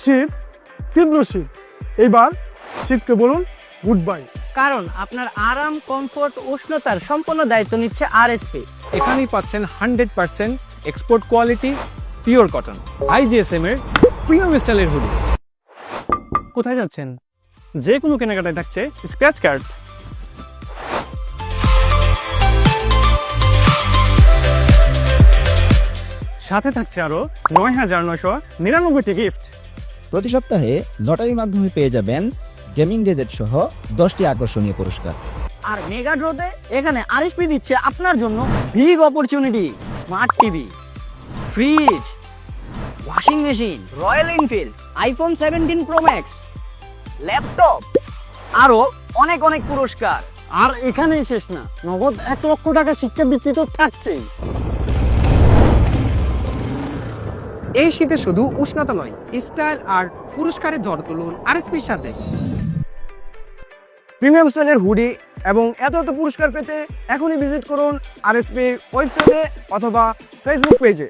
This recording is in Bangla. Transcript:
শীত, তীব্র শীত। এইবার শীতকে বলুন গুড বাই। কারণ আপনার আরাম, কমফোর্ট, উষ্ণতার সম্পূর্ণ দায়িত্ব নিচ্ছে আরএসপি। এখানেই পাচ্ছেন 100% এক্সপোর্ট কোয়ালিটি পিওর কটন আইজিএসএম এর প্রিমিয়াম স্টাইলের হুডি। কোথায় যাচ্ছেন? যে কোনো কেনাকাটায় থাকছে স্ক্র্যাচ কার্ড। সাথে থাকছে আরো ৯,৯৯৯টি গিফট। প্রতি সপ্তাহে লটারির মাধ্যমে পেয়ে যাবেন গেমিং গেজেট সহ 10টি আকর্ষণীয় পুরস্কার। আর মেগা ড্রতে এখানে আরএসপি দিচ্ছে আপনার জন্য big opportunity, smart TV, fridge, washing machine, royal Enfield, iPhone 17 pro max, laptop, আরো অনেক অনেক পুরস্কার। আর এখানেই শেষ না, নগদ 1,00,000 টাকা শিক্ষাবৃত্তি তো থাকছেই। এই শীতে শুধু উষ্ণতা নয়, স্টাইল আর পুরস্কারের ঝড় তুলুন আরএসপির সাথে। প্রিমিয়াম স্টাইলের হুডি এবং এত এত পুরস্কার পেতে এখনই ভিজিট করুন আরএসপির ওয়েবসাইটে অথবা ফেসবুক পেজে।